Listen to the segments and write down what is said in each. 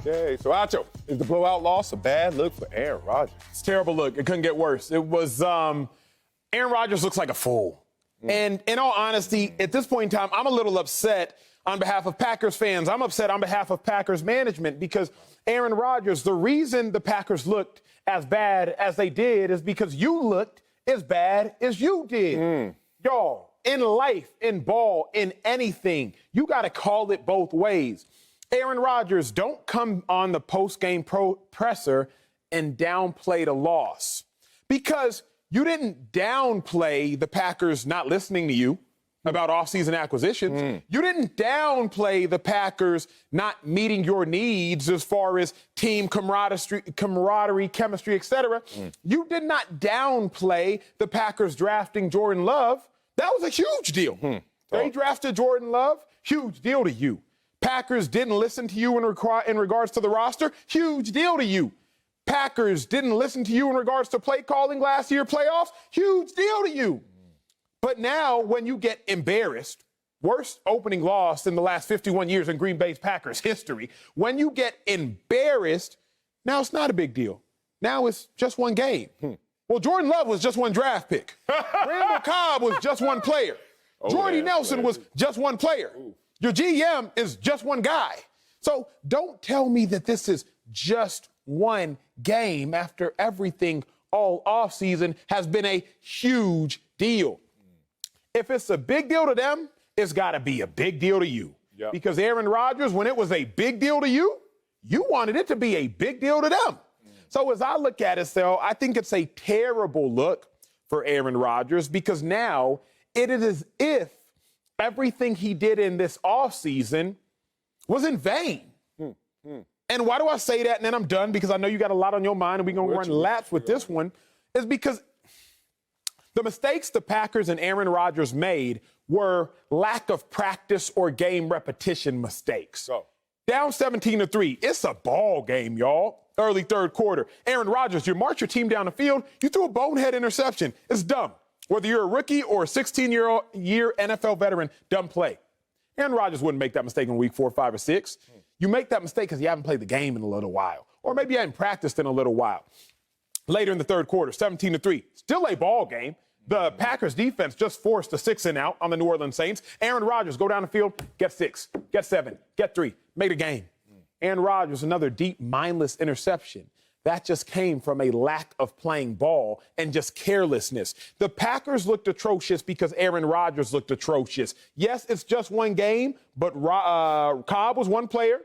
Yay. So, Acho, is the blowout loss a bad look for Aaron Rodgers? It's a terrible look. It couldn't get worse. It was Aaron Rodgers looks like a fool. And in all honesty, at this point in time, I'm a little upset on behalf of Packers fans. I'm upset on behalf of Packers management because Aaron Rodgers, the reason the Packers looked as bad as they did is because you looked as bad as you did. Y'all, in life, in ball, in anything, you got to call it both ways. Aaron Rodgers, don't come on the post-game presser and downplay the loss because you didn't downplay the Packers not listening to you about offseason acquisitions. You didn't downplay the Packers not meeting your needs as far as team camaraderie, chemistry, etc. You did not downplay the Packers drafting Jordan Love. That was a huge deal. They drafted Jordan Love, huge deal to you. Packers didn't listen to you in regards to the roster, huge deal to you. Packers didn't listen to you in regards to play calling last year playoffs, huge deal to you. But now when you get embarrassed, worst opening loss in the last 51 years in Green Bay's Packers history, when you get embarrassed, now it's not a big deal. Now it's just one game. Well, Jordan Love was just one draft pick. Randall Cobb was just one player. Jordy Nelson was just one player. Your GM is just one guy. So don't tell me that this is just one game after everything all offseason has been a huge deal. If it's a big deal to them, it's got to be a big deal to you. Because Aaron Rodgers, when it was a big deal to you, you wanted it to be a big deal to them. So as I look at it, though, I think it's a terrible look for Aaron Rodgers because now it is as if everything he did in this offseason was in vain. And why do I say that? And then I'm done because I know you got a lot on your mind and we're going to run laps with this one. Is because the mistakes the Packers and Aaron Rodgers made were lack of practice or game repetition mistakes. Down 17-3. It's a ball game, y'all. Early third quarter. Aaron Rodgers, you march your team down the field, you threw a bonehead interception. It's dumb. Whether you're a rookie or a 16-year NFL veteran, dumb play. Aaron Rodgers wouldn't make that mistake in week 4, 5, or 6. You make that mistake because you haven't played the game in a little while. Or maybe you haven't practiced in a little while. Later in the third quarter, 17-3. Still a ball game. The Packers defense just forced a 6-and-out on the New Orleans Saints. Aaron Rodgers, go down the field, get 6, get 7, get 3, make the game. Aaron Rodgers, another deep, mindless interception. That just came from a lack of playing ball and just carelessness. The Packers looked atrocious because Aaron Rodgers looked atrocious. Yes, it's just one game, but Cobb was one player.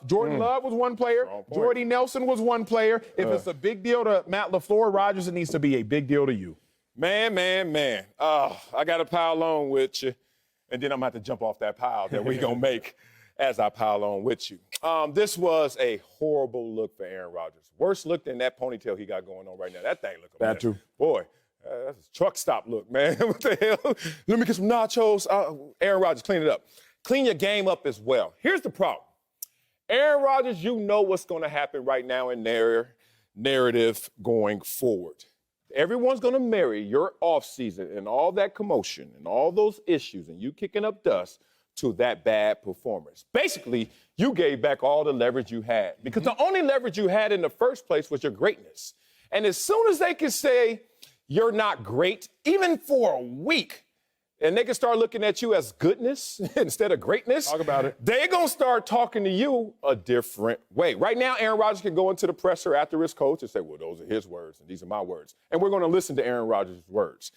Jordan Love was one player. Jordy Nelson was one player. If it's a big deal to Matt LaFleur, Rodgers, it needs to be a big deal to you. Man. I got to pile on with you, and then I'm going to have to jump off that pile that we're going to make as I pile on with you. This was a horrible look for Aaron Rodgers. Worse look than that ponytail he got going on right now. That thing look That too. Boy, that's a truck stop look, man. What the hell? Let me get some nachos. Aaron Rodgers, clean it up. Clean your game up as well. Here's the problem. Aaron Rodgers, you know what's going to happen right now in their narrative going forward. Everyone's going to marry your offseason and all that commotion and all those issues and you kicking up dust to that bad performance. Basically, you gave back all the leverage you had because the only leverage you had in the first place was your greatness. And as soon as they can say you're not great, even for a week, and they can start looking at you as goodness instead of greatness, talk about it. They're going to start talking to you a different way. Right now, Aaron Rodgers can go into the presser after his coach and say, well, those are his words and these are my words. And we're going to listen to Aaron Rodgers' words.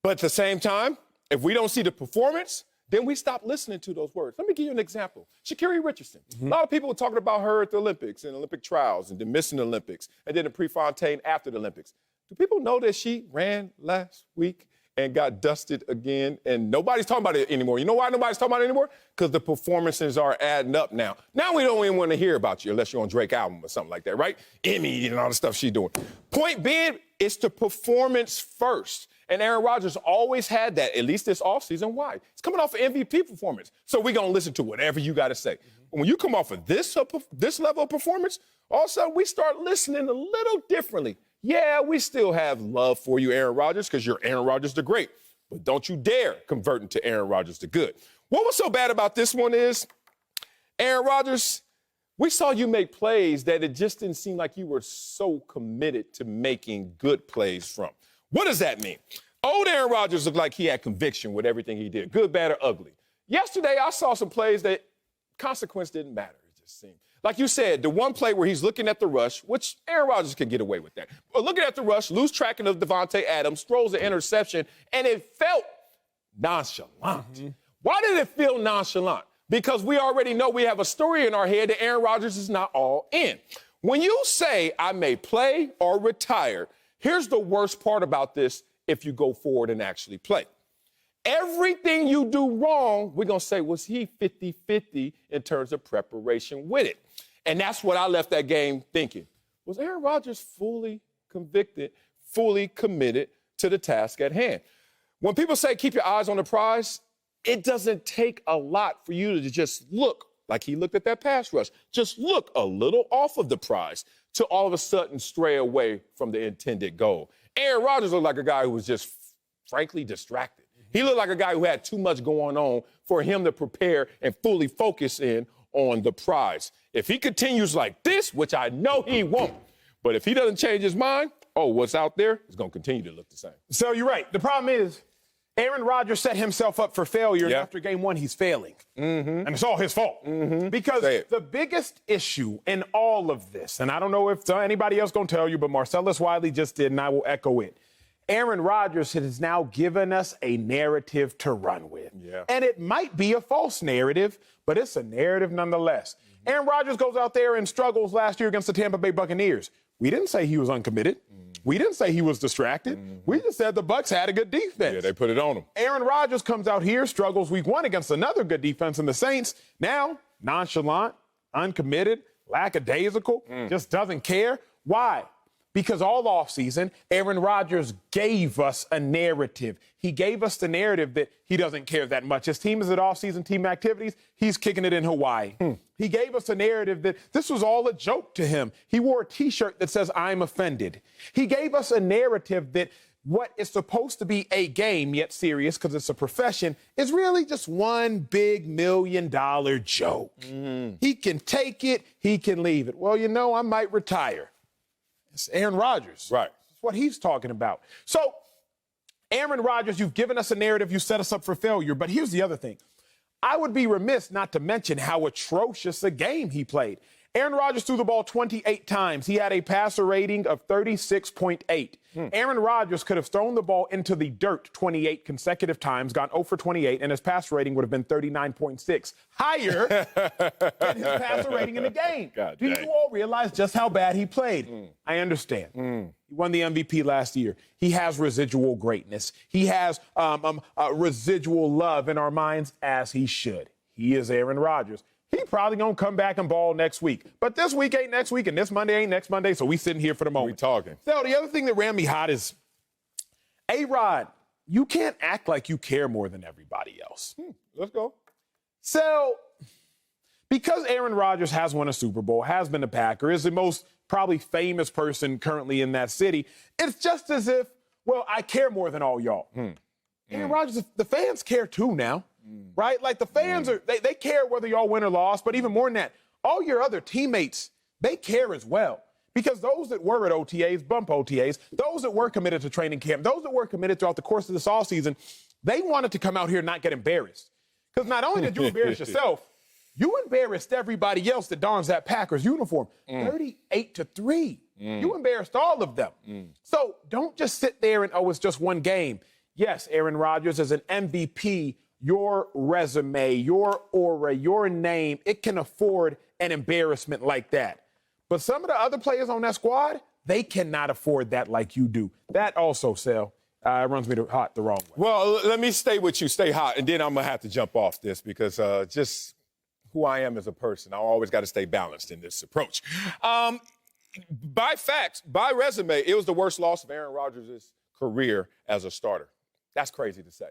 But at the same time, if we don't see the performance, then we stop listening to those words. Let me give you an example. Sha'Carri Richardson. A lot of people were talking about her at the Olympics and Olympic trials and then missing the Olympics and then the Prefontaine after the Olympics. Do people know that she ran last week and got dusted again and nobody's talking about it anymore? You know why nobody's talking about it anymore? Because the performances are adding up now. Now we don't even want to hear about you unless you're on Drake album or something like that, right? Emmy and all the stuff she's doing. Point being, it's the performance first. And Aaron Rodgers always had that, at least this offseason. Why? It's coming off an MVP performance. So we're going to listen to whatever you got to say. When you come off of this level of performance, all of a sudden we start listening a little differently. Yeah, we still have love for you, Aaron Rodgers, because you're Aaron Rodgers the Great. But don't you dare convert into Aaron Rodgers the Good. What was so bad about this one is Aaron Rodgers, We saw you make plays that it just didn't seem like you were so committed to making good plays from. What does that mean? Old Aaron Rodgers looked like he had conviction with everything he did, good, bad, or ugly. Yesterday, I saw some plays that consequence didn't matter, it just seemed. Like you said, the one play where he's looking at the rush, which Aaron Rodgers can get away with that. But looking at the rush, lose tracking of Devontae Adams, throws an interception, and it felt nonchalant. Mm-hmm. Why did it feel nonchalant? Because we already know we have a story in our head that Aaron Rodgers is not all in. When you say, I may play or retire, here's the worst part about this if you go forward and actually play. Everything you do wrong, we're going to say, was he 50-50 in terms of preparation with it? And that's what I left that game thinking. Was Aaron Rodgers fully convicted, fully committed to the task at hand? When people say keep your eyes on the prize, it doesn't take a lot for you to just look like he looked at that pass rush. Just look a little off of the prize to all of a sudden stray away from the intended goal. Aaron Rodgers looked like a guy who was just frankly distracted. He looked like a guy who had too much going on for him to prepare and fully focus in on the prize. If he continues like this, which I know he won't, but if he doesn't change his mind, what's out there is going to continue to look the same. So you're right. The problem is Aaron Rodgers set himself up for failure, and after game one, he's failing. Mm-hmm. And it's all his fault. Mm-hmm. Because the biggest issue in all of this, and I don't know if anybody else going to tell you, but Marcellus Wiley just did, and I will echo it. Aaron Rodgers has now given us a narrative to run with. Yeah. And it might be a false narrative, but it's a narrative nonetheless. Mm-hmm. Aaron Rodgers goes out there and struggles last year against the Tampa Bay Buccaneers. We didn't say he was uncommitted. Mm-hmm. We didn't say he was distracted. Mm-hmm. We just said the Bucs had a good defense. Yeah, they put it on him. Aaron Rodgers comes out here, struggles week one against another good defense in the Saints. Now, nonchalant, uncommitted, lackadaisical, just doesn't care. Why? Because all offseason, Aaron Rodgers gave us a narrative. He gave us the narrative that he doesn't care that much. His team is at offseason team activities. He's kicking it in Hawaii. He gave us a narrative that this was all a joke to him. He wore a T-shirt that says, I'm offended. He gave us a narrative that what is supposed to be a game, yet serious because it's a profession, is really just one big $1 million joke. He can take it. He can leave it. Well, I might retire. It's Aaron Rodgers. Right. That's what he's talking about. So, Aaron Rodgers, you've given us a narrative. You set us up for failure. But here's the other thing. I would be remiss not to mention how atrocious a game he played. Aaron Rodgers threw the ball 28 times. He had a passer rating of 36.8. Aaron Rodgers could have thrown the ball into the dirt 28 consecutive times, gone 0 for 28, and his passer rating would have been 39.6, higher than his passer rating in the game. Do you all realize just how bad he played? I understand. He won the MVP last year. He has residual greatness. He has residual love in our minds, as he should. He is Aaron Rodgers. He probably going to come back and ball next week. But this week ain't next week, and this Monday ain't next Monday, so we sitting here for the moment. We talking. So the other thing that ran me hot is, A-Rod, you can't act like you care more than everybody else. Let's go. So because Aaron Rodgers has won a Super Bowl, has been a Packer, is the most probably famous person currently in that city, it's just as if, well, I care more than all y'all. Aaron Rodgers, the fans care too now. Right? Like the fans they care whether y'all win or lost, but even more than that, all your other teammates, they care as well. Because those that were at OTAs, bump OTAs, those that were committed to training camp, those that were committed throughout the course of this offseason, they wanted to come out here and not get embarrassed. Because not only did you embarrass yourself, you embarrassed everybody else that dons that Packers uniform. 38-3. You embarrassed all of them. So don't just sit there and, it's just one game. Yes, Aaron Rodgers is an MVP. Your resume, your aura, your name, it can afford an embarrassment like that. But some of the other players on that squad, they cannot afford that like you do. That also, Sal, runs me hot the wrong way. Well, let me stay with you, stay hot, and then I'm going to have to jump off this because just who I am as a person, I always got to stay balanced in this approach. By facts, by resume, it was the worst loss of Aaron Rodgers' career as a starter. That's crazy to say.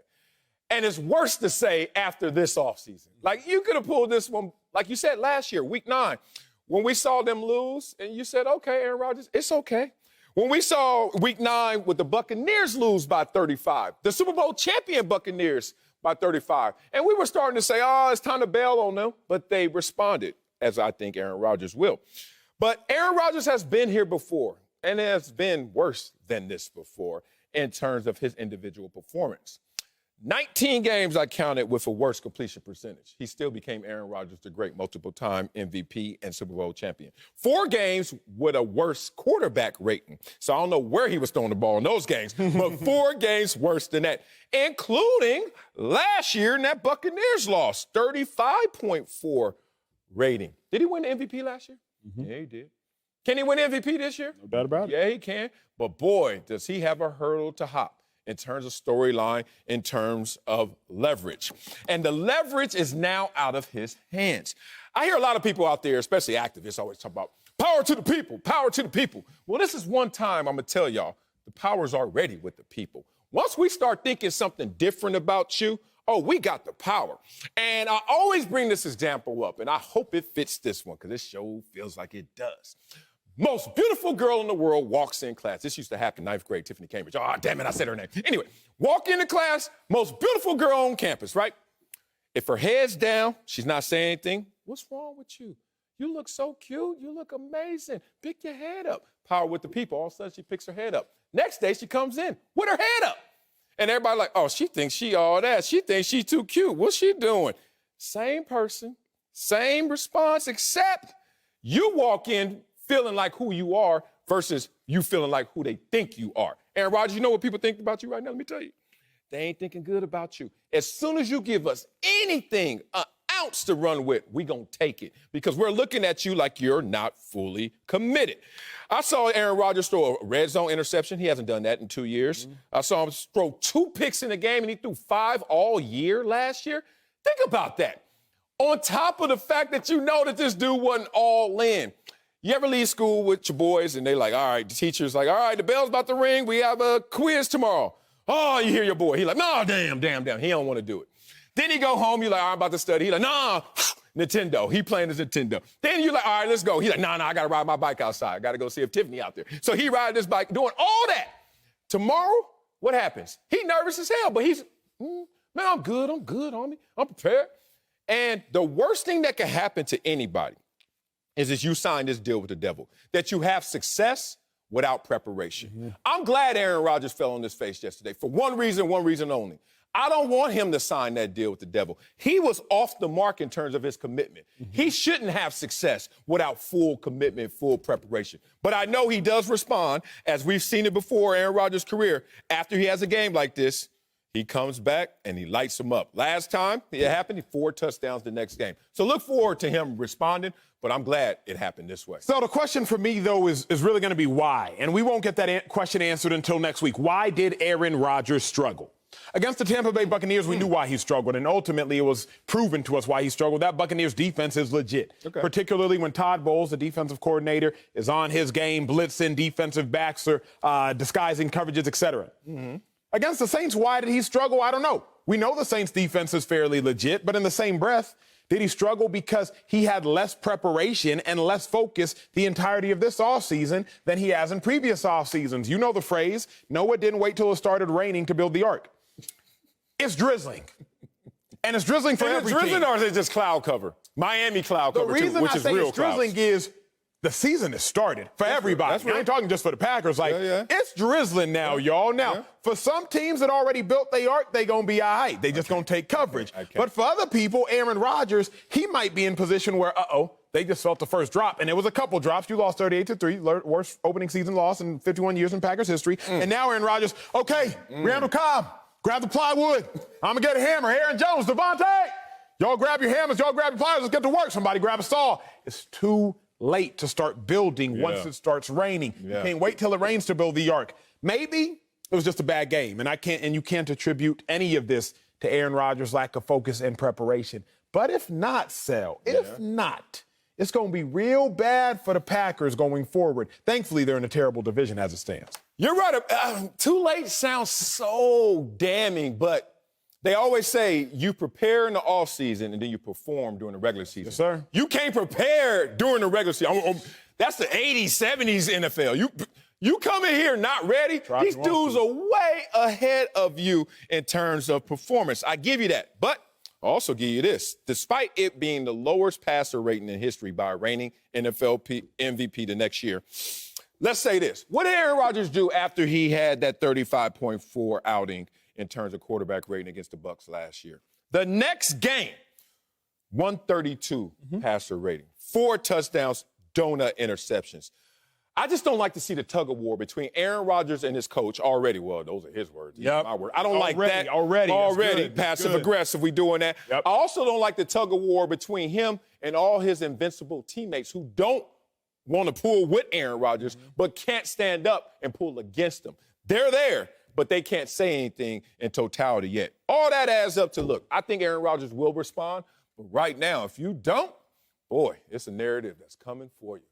And it's worse to say after this offseason. Like, you could have pulled this one, like you said last year, week 9, when we saw them lose, and you said, okay, Aaron Rodgers, it's okay. When we saw week 9 with the Buccaneers lose by 35, the Super Bowl champion Buccaneers by 35, and we were starting to say, it's time to bail on them, but they responded. as I think Aaron Rodgers will. But Aaron Rodgers has been here before, and it has been worse than this before in terms of his individual performance. 19 games I counted with a worse completion percentage. He still became Aaron Rodgers, the great multiple-time MVP and Super Bowl champion. 4 games with a worse quarterback rating. So I don't know where he was throwing the ball in those games, but 4 games worse than that, including last year in that Buccaneers loss, 35.4 rating. Did he win the MVP last year? Mm-hmm. Yeah, he did. Can he win MVP this year? No doubt about it. Yeah, he can. But boy, does he have a hurdle to hop in terms of storyline, in terms of leverage. And the leverage is now out of his hands. I hear a lot of people out there, especially activists, always talk about power to the people, power to the people. Well, this is one time I'm going to tell y'all, the power's already with the people. Once we start thinking something different about you, oh, we got the power. And I always bring this example up, and I hope it fits this one because this show feels like it does. Most beautiful girl in the world walks in class. This used to happen, 9th grade, Tiffany Cambridge. Oh, damn it, I said her name. Anyway, walk into class, most beautiful girl on campus, right? If her head's down, she's not saying anything, what's wrong with you? You look so cute. You look amazing. Pick your head up. Power with the people. All of a sudden, she picks her head up. Next day, she comes in with her head up. And everybody like, oh, she thinks she all that. She thinks she's too cute. What's she doing? Same person, same response, except you walk in feeling like who you are versus you feeling like who they think you are. Aaron Rodgers, you know what people think about you right now? Let me tell you. They ain't thinking good about you. As soon as you give us anything, an ounce to run with, we gonna take it because we're looking at you like you're not fully committed. I saw Aaron Rodgers throw a red zone interception. He hasn't done that in 2 years. I saw him throw 2 picks in a game, and he threw 5 all year last year. Think about that. On top of the fact that you know that this dude wasn't all in. You ever leave school with your boys and they like, all right, the teacher's like, all right, the bell's about to ring. We have a quiz tomorrow. Oh, you hear your boy. He like, no, damn. He don't want to do it. Then he go home. You like, I'm about to study. He like, nah, Nintendo. He playing his Nintendo. Then you like, all right, let's go. He like, nah, I got to ride my bike outside. I got to go see if Tiffany out there. So he ride this bike doing all that. Tomorrow, what happens? He nervous as hell, but he's, man, I'm good, homie. I'm prepared. And the worst thing that can happen to anybody is that you sign this deal with the devil, that you have success without preparation. Mm-hmm. I'm glad Aaron Rodgers fell on his face yesterday for one reason only. I don't want him to sign that deal with the devil. He was off the mark in terms of his commitment. Mm-hmm. He shouldn't have success without full commitment, full preparation. But I know he does respond, as we've seen it before in Aaron Rodgers' career. After he has a game like this, he comes back and he lights them up. Last time it happened, he 4 touchdowns the next game. So look forward to him responding, but I'm glad it happened this way. So the question for me, though, is really going to be why. And we won't get that question answered until next week. Why did Aaron Rodgers struggle? Against the Tampa Bay Buccaneers, we knew why he struggled, and ultimately it was proven to us why he struggled. That Buccaneers defense is legit, particularly when Todd Bowles, the defensive coordinator, is on his game, blitzing, defensive backs or disguising coverages, etc. Mm-hmm. Against the Saints, why did he struggle? I don't know. We know the Saints' defense is fairly legit, but in the same breath, did he struggle because he had less preparation and less focus the entirety of this offseason than he has in previous offseasons? You know the phrase, Noah didn't wait till it started raining to build the ark. It's drizzling. And it's drizzling for every team. Is it drizzling or is it just cloud cover? Miami cloud cover, too, which is real clouds. The reason I say it's drizzling is the season has started for everybody. I ain't talking just for the Packers. It's drizzling now, y'all. Now, for some teams that already built their ark, they going to be all right. They just going to take coverage. But for other people, Aaron Rodgers, he might be in position where, they just felt the first drop. And it was a couple drops. You lost 38-3, worst opening season loss in 51 years in Packers history. And now Aaron Rodgers, Randall Cobb, grab the plywood. I'm going to get a hammer. Aaron Jones, Devontae. Y'all grab your hammers. Y'all grab your pliers. Let's get to work. Somebody grab a saw. It's too late to start building once it starts raining. You can't wait till it rains to build the ark. Maybe it was just a bad game, and you can't attribute any of this to Aaron Rodgers' lack of focus and preparation. But if not, if not, it's going to be real bad for the Packers going forward. Thankfully, they're in a terrible division as it stands. You're right. Too late sounds so damning, but they always say you prepare in the offseason and then you perform during the regular season. Yes, sir. You can't prepare during the regular season. That's the 80s, 70s NFL. You come in here not ready. These dudes are way ahead of you in terms of performance. I give you that. But I'll also give you this. Despite it being the lowest passer rating in history by a reigning NFL MVP the next year, let's say this. What did Aaron Rodgers do after he had that 35.4 outing in terms of quarterback rating against the Bucs last year? The next game, 132 passer rating, 4 touchdowns, donut interceptions. I just don't like to see the tug of war between Aaron Rodgers and his coach already. Well, those are his words. Yep. My word. I don't like that. Already. Passive aggressive. We doing that. Yep. I also don't like the tug of war between him and all his invincible teammates who don't want to pull with Aaron Rodgers, but can't stand up and pull against him. They're there, but they can't say anything in totality yet. All that adds up to, look, I think Aaron Rodgers will respond, but right now, if you don't, boy, it's a narrative that's coming for you.